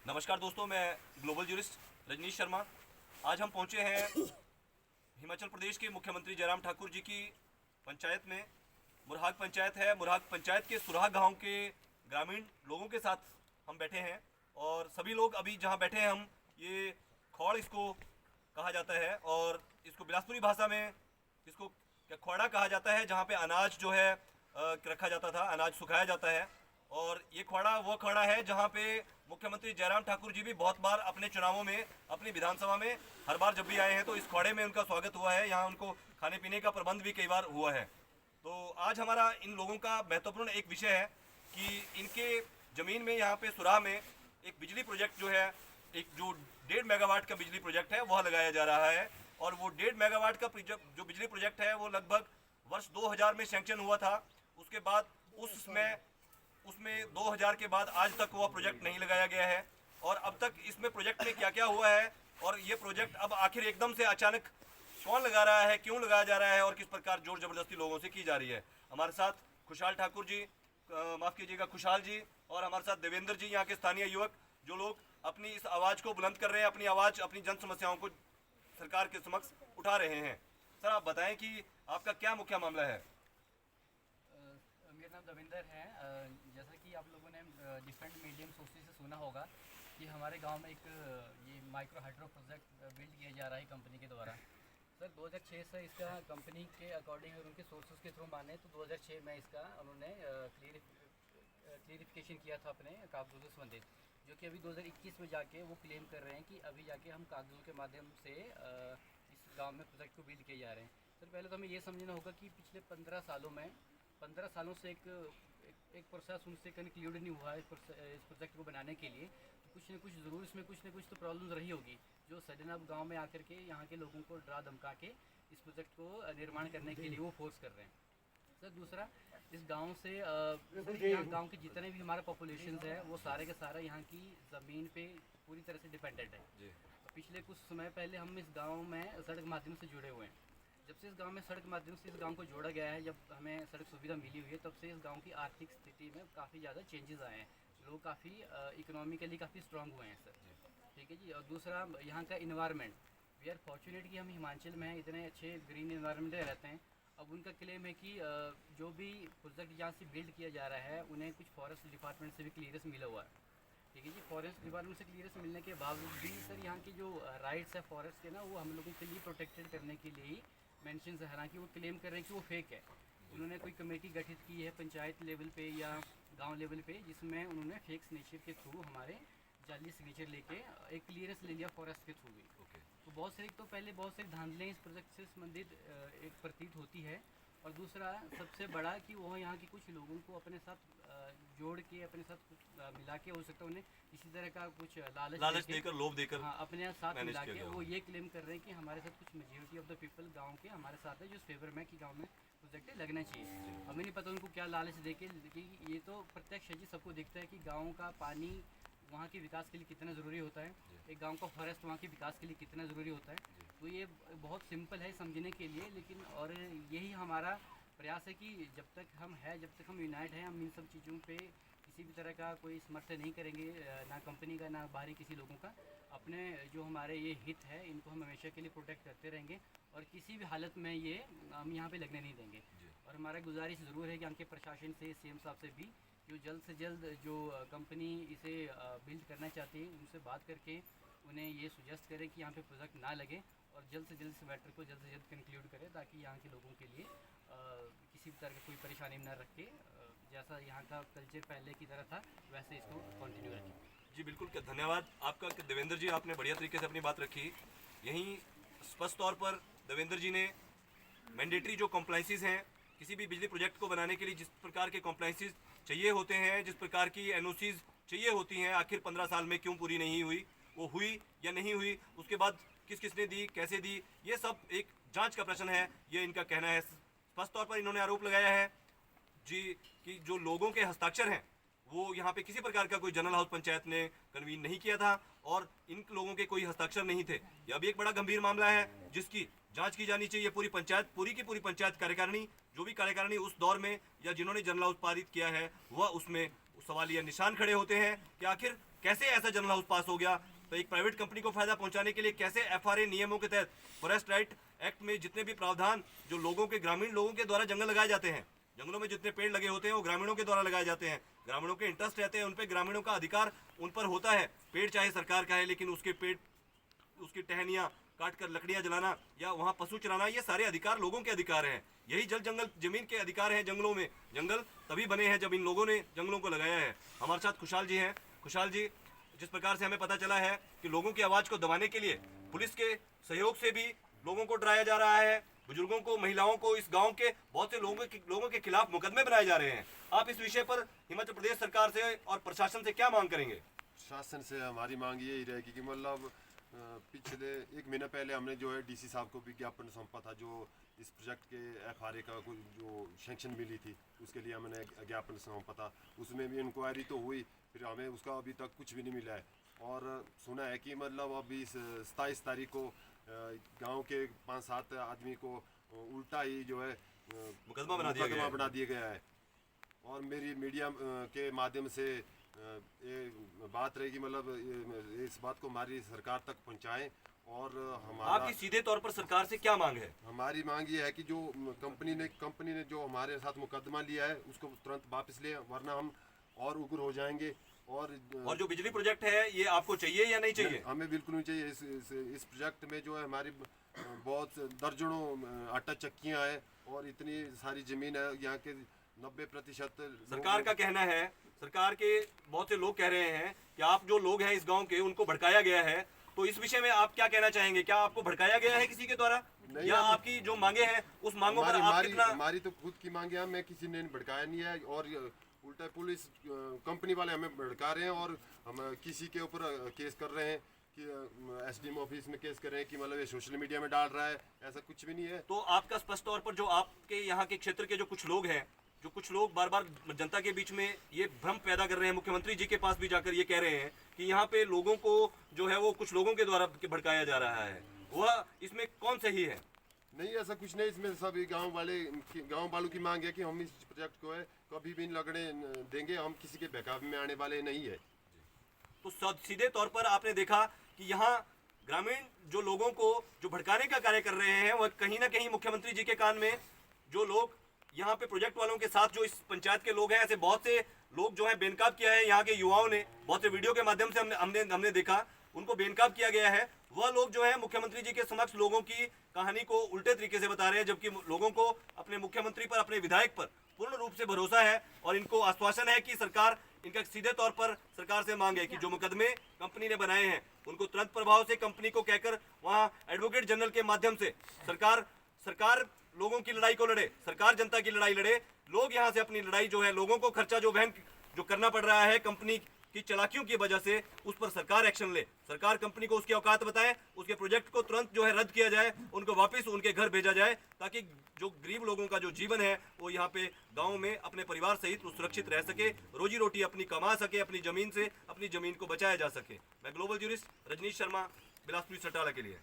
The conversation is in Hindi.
नमस्कार दोस्तों, मैं ग्लोबल जूरिस्ट रजनीश शर्मा। आज हम पहुंचे हैं हिमाचल प्रदेश के मुख्यमंत्री जयराम ठाकुर जी की पंचायत में। मुरहाग पंचायत है। मुरहाग पंचायत के सुराह गांव के ग्रामीण लोगों के साथ हम बैठे हैं और सभी लोग अभी जहां बैठे हैं हम, ये खौड़ इसको कहा जाता है और इसको बिलासपुरी भाषा में इसको क्या खौड़ा कहा जाता है, जहाँ पे अनाज जो है रखा जाता था, अनाज सुखाया जाता है। और ये खौड़ा वो खौड़ा है जहाँ पे मुख्यमंत्री जयराम ठाकुर जी भी बहुत बार अपने चुनावों में, अपनी विधानसभा में हर बार जब भी आए हैं तो इस खौड़े में उनका स्वागत हुआ है। यहाँ उनको खाने पीने का प्रबंध भी कई बार हुआ है। तो आज हमारा इन लोगों का महत्वपूर्ण एक विषय है कि इनके ज़मीन में, यहाँ पे सुराह में एक बिजली प्रोजेक्ट जो है, एक जो 1.5 मेगावाट का बिजली प्रोजेक्ट है वह लगाया जा रहा है। और वो 1.5 मेगावाट का जो बिजली प्रोजेक्ट है वो लगभग वर्ष 2000 में सैंक्शन हुआ था। उसके बाद उसमें 2000 के बाद आज तक वह प्रोजेक्ट नहीं लगाया गया है। और अब तक इसमें प्रोजेक्ट में क्या क्या हुआ है और ये प्रोजेक्ट अब आखिर एकदम से अचानक कौन लगा रहा है, क्यों लगाया जा रहा है और किस प्रकार जोर जबरदस्ती लोगों से की जा रही है। हमारे साथ खुशहाल ठाकुर जी, माफ़ कीजिएगा खुशहाल जी, और हमारे साथ देवेंद्र जी, यहाँ के स्थानीय युवक, जो लोग अपनी इस आवाज़ को बुलंद कर रहे हैं, अपनी आवाज़, अपनी जन समस्याओं को सरकार के समक्ष उठा रहे हैं। सर, आप बताएं कि आपका क्या मुख्य मामला है। मेरा नाम दविंदर है। जैसा कि आप लोगों ने डिफरेंट मीडियम सोर्सेज से सुना होगा कि हमारे गांव में एक ये माइक्रो हाइड्रो प्रोजेक्ट बिल्ड किया जा रहा है कंपनी के द्वारा। सर 2006 से इसका कंपनी के अकॉर्डिंग और उनके सोर्सेज के थ्रू माने तो 2006 में इसका उन्होंने क्लियरिफिकेशन किया था अपने कागजों से संबंधित, जो कि अभी 2021 में जाके वो क्लेम कर रहे हैं कि अभी जाके हम कागजों के माध्यम से इस गांव में प्रोजेक्ट को बिल्ड किए जा रहे हैं। सर पहले तो हमें ये समझना होगा कि पिछले 15 सालों से एक प्रोसेस उनसे कंक्लूड नहीं हुआ है इस प्रोजेक्ट को बनाने के लिए। तो कुछ न कुछ ज़रूर इसमें कुछ न कुछ तो प्रॉब्लम्स रही होगी, जो सडन अब गांव में आकर के यहाँ के लोगों को डरा धमका के इस प्रोजेक्ट को निर्माण करने के लिए वो फोर्स कर रहे हैं। सर दूसरा, इस गांव से यहाँ गांव के जितने भी हमारा पॉपुलेशन है वो सारे के सारे यहाँ की ज़मीन पे पूरी तरह से डिपेंडेंट है। पिछले कुछ समय पहले हम इस गाँव में सड़क माध्यम से जुड़े हुए हैं। जब से इस गांव में सड़क माध्यम से इस गांव को जोड़ा गया है, जब हमें सड़क सुविधा मिली हुई है, तब से इस गांव की आर्थिक स्थिति में काफ़ी ज़्यादा चेंजेस आए हैं। लोग काफ़ी इकोनॉमिकली काफ़ी स्ट्रांग हुए हैं सर। ठीक है जी। और दूसरा, यहाँ का इन्वायरमेंट, वी आर फॉर्चुनेट कि हम हिमाचल में हैं, इतने अच्छे ग्रीन इन्वायरमेंट में रहते हैं। अब उनका क्लेम है कि जो भी प्रोजेक्ट यहाँ से बिल्ड किया जा रहा है उन्हें कुछ फॉरेस्ट डिपार्टमेंट से भी क्लियरेंस मिला हुआ है। ठीक है जी। फॉरेस्ट डिपार्टमेंट से क्लियरेंस मिलने के बावजूद भी सर यहाँ की जो राइट्स है फॉरेस्ट के ना, वो हम लोगों के लिए प्रोटेक्टेड करने के लिए ही मेंशन है। हालांकि वो क्लेम कर रहे हैं कि वो फेक है। उन्होंने कोई कमेटी गठित की है पंचायत लेवल पे या गांव लेवल पे, जिसमें उन्होंने फेक सिग्नेचर के थ्रू हमारे जाली सिग्नेचर लेके एक क्लियरेंस ले लिया फॉरेस्ट के थ्रू भी। तो बहुत सारी धांधलें इस प्रोजेक्ट से संबंधित एक प्रतीत होती है। और दूसरा सबसे बड़ा कि वो यहाँ के कुछ लोगों को अपने साथ जोड़ के, अपने साथ कुछ मिला के, हो सकता है उन्हें किसी तरह का कुछ लालच देकर, लोभ देकर, हाँ, अपने साथ मिला के वो हो। ये क्लेम कर रहे हैं कि हमारे साथ कुछ मेजोरिटी ऑफ द पीपल गांव के हमारे साथ है, जो इस फेवर में कि गांव में प्रोजेक्ट लगना चाहिए। हमें नहीं पता उनको क्या लालच दे के, ये तो प्रत्यक्ष है जी, सबको दिखता है कि गाँव का पानी वहाँ के विकास के लिए कितना ज़रूरी होता है, एक गांव का फॉरेस्ट वहाँ के विकास के लिए कितना ज़रूरी होता है। तो ये बहुत सिंपल है समझने के लिए, लेकिन और यही हमारा प्रयास है कि जब तक हम यूनाइट हैं, हम इन सब चीज़ों पे किसी भी तरह का कोई समर्थन नहीं करेंगे, ना कंपनी का ना बाहरी किसी लोगों का। अपने जो हमारे ये हित है इनको हम हमेशा के लिए प्रोटेक्ट करते रहेंगे और किसी भी हालत में ये हम यहाँ पे लगने नहीं देंगे। और हमारा गुजारिश ज़रूर है कि यहाँ के प्रशासन से, सीएम साहब से भी, जो जल्द से जल्द जो कंपनी इसे बिल्ड करना चाहती है उनसे बात करके उन्हें ये सुजेस्ट करें कि यहाँ पे प्रोजेक्ट ना लगे और जल्द से जल्द इस मैटर को जल्द से जल्द कंक्लूड करें, ताकि यहाँ के लोगों के लिए किसी भी तरह की कोई परेशानी न रखे। जैसा यहाँ का कल्चर पहले की तरह था वैसे इसको कंटिन्यू रखें। जी बिल्कुल, क्या धन्यवाद आपका देवेंद्र जी, आपने बढ़िया तरीके से अपनी बात रखी। यहीं स्पष्ट तौर पर देवेंद्र जी ने मैंडेटरी जो कॉम्प्लाइंसेस हैं किसी भी बिजली प्रोजेक्ट को बनाने के लिए, जिस प्रकार के कॉम्प्लाइंसेस चाहिए होते हैं, जिस प्रकार की एनओसीज चाहिए होती हैं, आखिर 15 साल में क्यों पूरी नहीं हुई, वो हुई या नहीं हुई, उसके बाद किसने दी, कैसे दी, ये सब एक जांच का प्रश्न है, ये इनका कहना है। स्पष्ट तौर पर इन्होंने आरोप लगाया है जी कि जो लोगों के हस्ताक्षर हैं वो यहाँ पे किसी प्रकार का कोई जनरल हाउस पंचायत ने कन्वीन नहीं किया था और इन लोगों के कोई हस्ताक्षर नहीं थे। यह भी एक बड़ा गंभीर मामला है जिसकी जांच की जानी चाहिए। पूरी पंचायत, पूरी की पूरी पंचायत कार्यकारिणी, जो भी कार्यकारिणी उस दौर में या जिन्होंने जनरल हाउस पारित किया है वह उसमें सवाल ये निशान खड़े होते हैं कि आखिर कैसे ऐसा जनरल हाउस पास हो गया। तो एक प्राइवेट कंपनी को फायदा पहुंचाने के लिए कैसे एफआरए नियमों के तहत फॉरेस्ट राइट एक्ट में जितने भी प्रावधान जो लोगों के ग्रामीण लोगों के द्वारा जंगल लगाए जाते हैं, जंगलों में जितने पेड़ लगे होते हैं वो ग्रामीणों के द्वारा लगाए जाते हैं, ग्रामीणों के इंटरेस्ट रहते हैं उन पे, ग्रामीणों का अधिकार उन पर होता है। पेड़ चाहे सरकार का है लेकिन उसके पेड़ उसकी टहनियाँ काट कर लकड़ियाँ जलाना या वहाँ पशु चराना, ये सारे अधिकार लोगों के अधिकार हैं। यही जल जंगल जमीन के अधिकार हैं जंगलों में। जंगल तभी बने हैं जब इन लोगों ने जंगलों को लगाया है। हमारे साथ खुशहाल जी हैं। खुशहाल जी, जिस प्रकार से हमें पता चला है कि लोगों की आवाज़ को दबाने के लिए पुलिस के सहयोग से भी लोगों को डराया जा रहा है, बुजुर्गों को, महिलाओं को, इस गांव के बहुत से लोगों के खिलाफ मुकदमे बनाए जा रहे हैं। आप इस विषय पर हिमाचल प्रदेश सरकार से और प्रशासन से क्या मांग करेंगे? शासन से हमारी मांग यही रहेगी कि मतलब पिछले 1 महीना पहले हमने जो है डीसी साहब को विज्ञापन सौंपा था, जो इस प्रोजेक्ट के एफआरए का जो सैंक्शन मिली थी उसके लिए हमने ज्ञापन सौंपा था। उसमें भी इंक्वायरी तो हुई, फिर हमें उसका अभी तक कुछ भी नहीं मिला है। और सुना है कि मतलब अभी 27 तारीख को गांव के 5-7 आदमी को उल्टा ही जो है मुकदमा बना दिया गया है। और मेरी मीडिया के माध्यम से ये बात रहेगी, मतलब इस बात को हमारी सरकार तक पहुंचाएं। और हमारा आपकी सीधे तौर पर सरकार से क्या मांग है? हमारी मांग ये है कि जो कंपनी ने जो हमारे साथ मुकदमा लिया है उसको तुरंत वापस ले, वरना हम और उग्र हो जाएंगे। और जो बिजली प्रोजेक्ट है ये आपको चाहिए या नहीं चाहिए? हमें बिल्कुल नहीं चाहिए। इस प्रोजेक्ट में जो है हमारी बहुत दर्जनों आटा चक्कियाँ हैं और इतनी सारी ज़मीन है। यहाँ के 90% सरकार का कहना है, सरकार के बहुत से लोग कह रहे हैं कि आप जो लोग हैं इस गांव के उनको भड़काया गया है। तो इस विषय में आप क्या कहना चाहेंगे? क्या आपको भड़काया गया है किसी के द्वारा, या आपकी जो मांगे हैं उस मांगों पर आप कितना? हमारी तो खुद की मांगे हैं, हमें किसी ने भड़काया नहीं है। और उल्टा पुलिस कंपनी वाले हमें भड़का रहे हैं और हम किसी के ऊपर केस कर रहे हैं कि एसडीएम ऑफिस में केस कर रहे हैं कि मतलब ये सोशल मीडिया में डाल रहा है। ऐसा कुछ भी नहीं है। तो आपका स्पष्ट तौर पर जो आपके यहाँ के क्षेत्र के जो कुछ लोग हैं, जो कुछ लोग बार बार जनता के बीच में ये भ्रम पैदा कर रहे हैं, मुख्यमंत्री जी के पास भी जाकर ये कह रहे हैं कि यहाँ पे लोगों को जो है वो कुछ लोगों के द्वारा भड़काया जा रहा है, वह इसमें कौन सही है? नहीं, ऐसा कुछ नहीं। इसमें सभी गांव वालों की मांग है कि हम इस प्रोजेक्ट को है कभी भी लगने देंगे। हम किसी के बहकावे में आने वाले नहीं है। तो सीधे तौर पर आपने देखा कि यहाँ ग्रामीण जो लोगों को जो भड़काने का कार्य कर रहे हैं वह कहीं ना कहीं मुख्यमंत्री जी के कान में, जो लोग यहाँ पे प्रोजेक्ट वालों के साथ जो इस पंचायत के लोग हैं, ऐसे बहुत से लोग जो है बेनकाब किया है। यहाँ के युवाओं ने बहुत से वीडियो के माध्यम से हमने देखा, उनको बेनकाब किया गया है। वह लोग जो है मुख्यमंत्री जी के समक्ष लोगों की कहानी को उल्टे तरीके से बता रहे हैं, जबकि लोगों को अपने मुख्यमंत्री पर, अपने विधायक पर पूर्ण रूप से भरोसा है और इनको आश्वासन है कि सरकार, इनका सीधे तौर पर सरकार से मांग है कि जो मुकदमे कंपनी ने बनाए हैं उनको तुरंत प्रभाव से कंपनी को कहकर वहाँ एडवोकेट जनरल के माध्यम से सरकार लोगों की लड़ाई को लड़े, सरकार जनता की लड़ाई लड़े। लोग यहाँ से अपनी लड़ाई जो है, लोगों को खर्चा जो वहन जो करना पड़ रहा है कंपनी की चालाकियों की वजह से, उस पर सरकार एक्शन ले। सरकार कंपनी को उसकी औकात बताए, उसके प्रोजेक्ट को तुरंत जो है रद्द किया जाए, उनको वापस उनके घर भेजा जाए, ताकि जो गरीब लोगों का जो जीवन है वो यहाँ पे गाँव में अपने परिवार सहित सुरक्षित रह सके, रोजी रोटी अपनी कमा सके, अपनी ज़मीन से अपनी ज़मीन को बचाया जा सके। मैं ग्लोबल ज्यूरिस्ट रजनीश शर्मा, बिलासपुर सटाला के लिए।